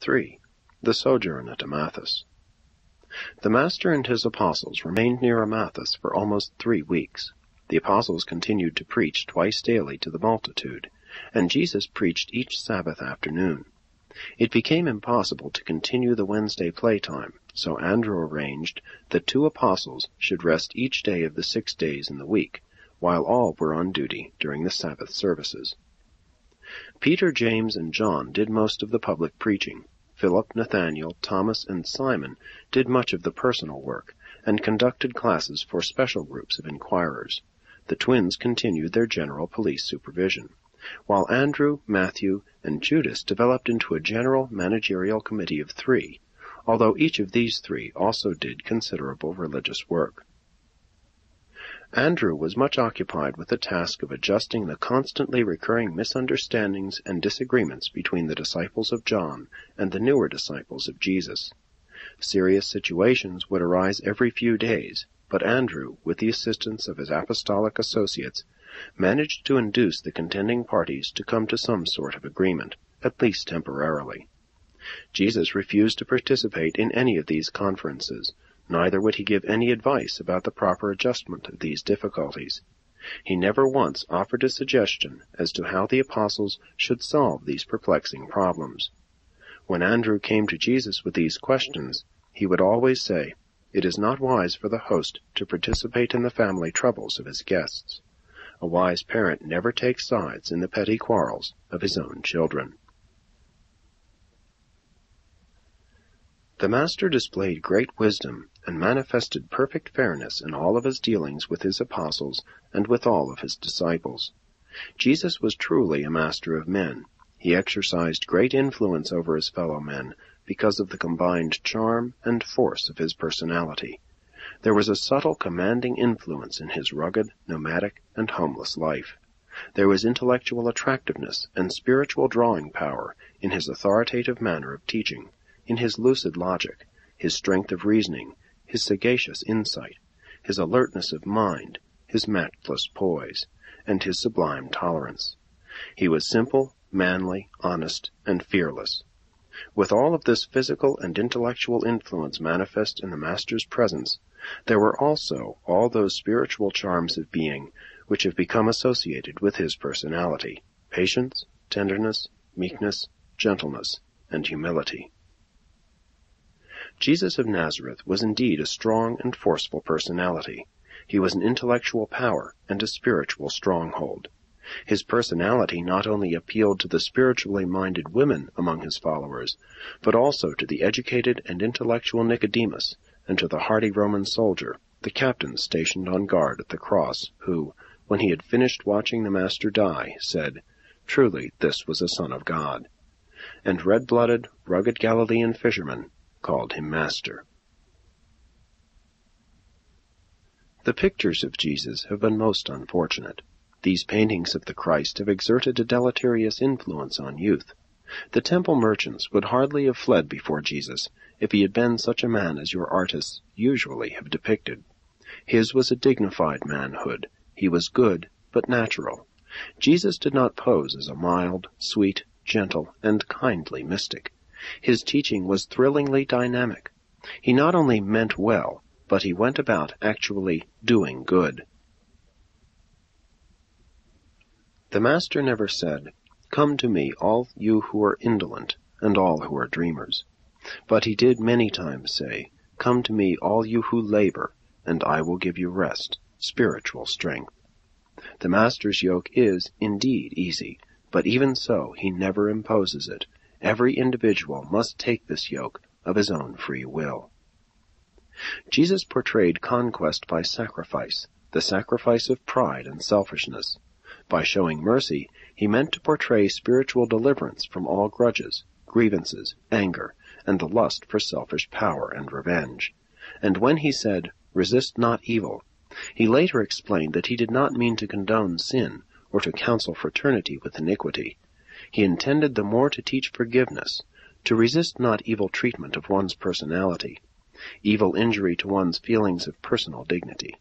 3. The Sojourn at Amathus. The Master and his apostles remained near Amathus for almost 3 weeks. The apostles continued to preach twice daily to the multitude, and Jesus preached each Sabbath afternoon. It became impossible to continue the Wednesday playtime, so Andrew arranged that 2 apostles should rest each day of the 6 days in the week, while all were on duty during the Sabbath services. Peter, James, and John did most of the public preaching. Philip, Nathanael, Thomas, and Simon did much of the personal work, and conducted classes for special groups of inquirers. The twins continued their general police supervision, while Andrew, Matthew, and Judas developed into a general managerial committee of 3, although each of these 3 also did considerable religious work. Andrew was much occupied with the task of adjusting the constantly recurring misunderstandings and disagreements between the disciples of John and the newer disciples of Jesus. Serious situations would arise every few days, but Andrew, with the assistance of his apostolic associates, managed to induce the contending parties to come to some sort of agreement, at least temporarily. Jesus refused to participate in any of these conferences, neither would he give any advice about the proper adjustment of these difficulties. He never once offered a suggestion as to how the apostles should solve these perplexing problems. When Andrew came to Jesus with these questions, he would always say, "It is not wise for the host to participate in the family troubles of his guests. A wise parent never takes sides in the petty quarrels of his own children." The Master displayed great wisdom and manifested perfect fairness in all of his dealings with his apostles and with all of his disciples. Jesus was truly a master of men. He exercised great influence over his fellow men because of the combined charm and force of his personality. There was a subtle, commanding influence in his rugged, nomadic, and homeless life. There was intellectual attractiveness and spiritual drawing power in his authoritative manner of teaching, in his lucid logic, his strength of reasoning, his sagacious insight, his alertness of mind, his matchless poise, and his sublime tolerance. He was simple, manly, honest, and fearless. With all of this physical and intellectual influence manifest in the Master's presence, there were also all those spiritual charms of being which have become associated with his personality: patience, tenderness, meekness, gentleness, and humility. Jesus of Nazareth was indeed a strong and forceful personality. He was an intellectual power and a spiritual stronghold. His personality not only appealed to the spiritually minded women among his followers, but also to the educated and intellectual Nicodemus, and to the hardy Roman soldier, the captain stationed on guard at the cross, who, when he had finished watching the Master die, said, "Truly this was a Son of God." And red-blooded, rugged Galilean fishermen called him Master. The pictures of Jesus have been most unfortunate. These paintings of the Christ have exerted a deleterious influence on youth. The temple merchants would hardly have fled before Jesus if he had been such a man as your artists usually have depicted. His was a dignified manhood. He was good, but natural. Jesus did not pose as a mild, sweet, gentle, and kindly mystic. His teaching was thrillingly dynamic. He not only meant well, but he went about actually doing good. The Master never said, "Come to me, all you who are indolent, and all who are dreamers." But he did many times say, "Come to me, all you who labor, and I will give you rest, spiritual strength." The Master's yoke is, indeed, easy, but even so he never imposes it. Every individual must take this yoke of his own free will. Jesus portrayed conquest by sacrifice, the sacrifice of pride and selfishness. By showing mercy, he meant to portray spiritual deliverance from all grudges, grievances, anger, and the lust for selfish power and revenge. And when he said, "Resist not evil," he later explained that he did not mean to condone sin or to counsel fraternity with iniquity. He intended the more to teach forgiveness, to resist not evil treatment of one's personality, evil injury to one's feelings of personal dignity.